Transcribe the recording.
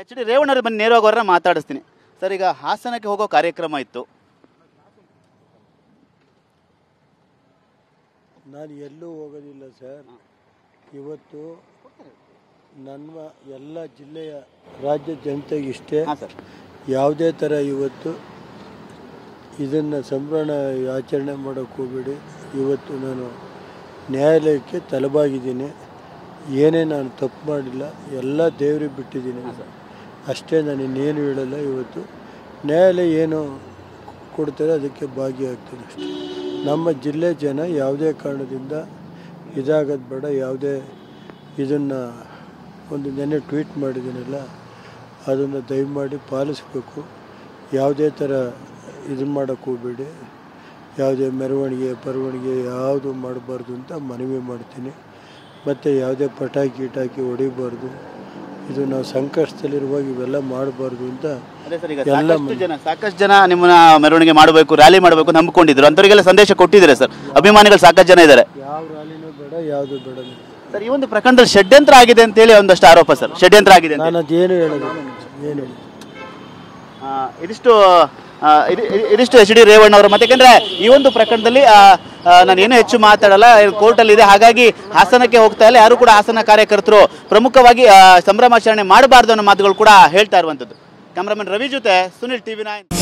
H D ರೇವಣ್ಣವ್ರು ಬನ್ನಿ ನೇರವಾಗಿ ಅವರನ್ನ ಮಾತಾಡಿಸ್ತೀನಿ. ಸರ್, ಈಗ ಹಾಸನಕ್ಕೆ ಹೋಗೋ ಕಾರ್ಯಕ್ರಮ ಇತ್ತು. ನಾನು ಎಲ್ಲೂ ಹೋಗೋದಿಲ್ಲ ಸರ್. ಇವತ್ತು ನನ್ನ ಎಲ್ಲ ಜಿಲ್ಲೆಯ ರಾಜ್ಯ ಜನತೆಗೆ ಇಷ್ಟೇ, ಯಾವುದೇ ಥರ ಇವತ್ತು ಇದನ್ನು ಸಂಭ್ರಮ ಆಚರಣೆ ಮಾಡೋಕ್ಕೆ ಹೋಗಬೇಡಿ. ಇವತ್ತು ನಾನು ನ್ಯಾಯಾಲಯಕ್ಕೆ ತಲೆಬಾಗಿದ್ದೀನಿ. ಏನೇ ನಾನು ತಪ್ಪು ಮಾಡಿಲ್ಲ, ಎಲ್ಲ ದೇವ್ರಿಗೆ ಬಿಟ್ಟಿದ್ದೀನಿ ಅಷ್ಟೇ. ನಾನು ಇನ್ನೇನು ಹೇಳಲ್ಲ. ಇವತ್ತು ನ್ಯಾಯಾಲಯ ಏನು ಕೊಡ್ತಾರೆ ಅದಕ್ಕೆ ಭಾಗಿಯಾಗ್ತೀನಿ ಅಷ್ಟೇ. ನಮ್ಮ ಜಿಲ್ಲೆ ಜನ ಯಾವುದೇ ಕಾರಣದಿಂದ ಇದಾಗೋದು ಬೇಡ. ಯಾವುದೇ ಇದನ್ನು ಒಂದು ನೆನ್ನೆ ಟ್ವೀಟ್ ಮಾಡಿದ್ದೀನಲ್ಲ, ಅದನ್ನು ದಯಮಾಡಿ ಪಾಲಿಸಬೇಕು. ಯಾವುದೇ ಥರ ಇದನ್ನು ಮಾಡೋಕ್ಕೆ ಹೋಗಬೇಡಿ. ಯಾವುದೇ ಮೆರವಣಿಗೆ ಯಾವುದು ಮಾಡಬಾರ್ದು ಅಂತ ಮನವಿ ಮಾಡ್ತೀನಿ. ಮತ್ತು ಯಾವುದೇ ಪಟಾಕಿ ಹೊಡಿಬಾರ್ದು. ಇದು ನಾವು ಸಂಕಷ್ಟದಲ್ಲಿರುವಾಗ ಇವೆಲ್ಲ ಮಾಡಬಾರ್ದು ಅಂತ ಸಾಕಷ್ಟು ಜನ ನಿಮ್ಮನ್ನ ಮೆರವಣಿಗೆ ಮಾಡಬೇಕು, ರ್ಯಾಲಿ ಮಾಡಬೇಕು ನಂಬಿಕೊಂಡಿದ್ರು. ಅಂಥವರಿಗೆಲ್ಲ ಸಂದೇಶ ಕೊಟ್ಟಿದ್ದಾರೆ ಸರ್. ಅಭಿಮಾನಿಗಳು ಸಾಕಷ್ಟು ಜನ ಇದ್ದಾರೆ. ಯಾವ ರ್ಯಾಲಿನೂ ಬೇಡ, ಯಾವುದು ಬೇಡ ಸರ್. ಈ ಒಂದು ಪ್ರಕರಣದಲ್ಲಿ ಷಡ್ಯಂತ್ರ ಆಗಿದೆ ಅಂತೇಳಿ ಒಂದಷ್ಟು ಆರೋಪ ಸರ್. ಷಡ್ಯಂತ್ರ ಆಗಿದೆ. ನಾನು ಅದೇನು ಹೇಳೋದು ಏನು ಇದಿಷ್ಟು ಎಚ್ ಡಿ ರೇವಣ್ಣವರು. ಮತ್ತೆ ಯಾಕಂದ್ರೆ ಈ ಒಂದು ಪ್ರಕರಣದಲ್ಲಿ ನಾನು ಏನು ಹೆಚ್ಚು ಮಾತಾಡಲ್ಲ, ಕೋರ್ಟಲ್ಲಿ ಇದೆ. ಹಾಗಾಗಿ ಹಾಸನಕ್ಕೆ ಹೋಗ್ತಾ ಇಲ್ಲ. ಯಾರು ಕೂಡ ಹಾಸನ ಕಾರ್ಯಕರ್ತರು ಪ್ರಮುಖವಾಗಿ ಸಂಭ್ರಮಾಚರಣೆ ಮಾಡಬಾರ್ದು ಅನ್ನೋ ಮಾತುಗಳು ಕೂಡ ಹೇಳ್ತಾ ಇರುವಂಥದ್ದು. ಕ್ಯಾಮ್ರಾಮನ್ ರವಿ ಜೊತೆ ಸುನಿಲ್, TV9.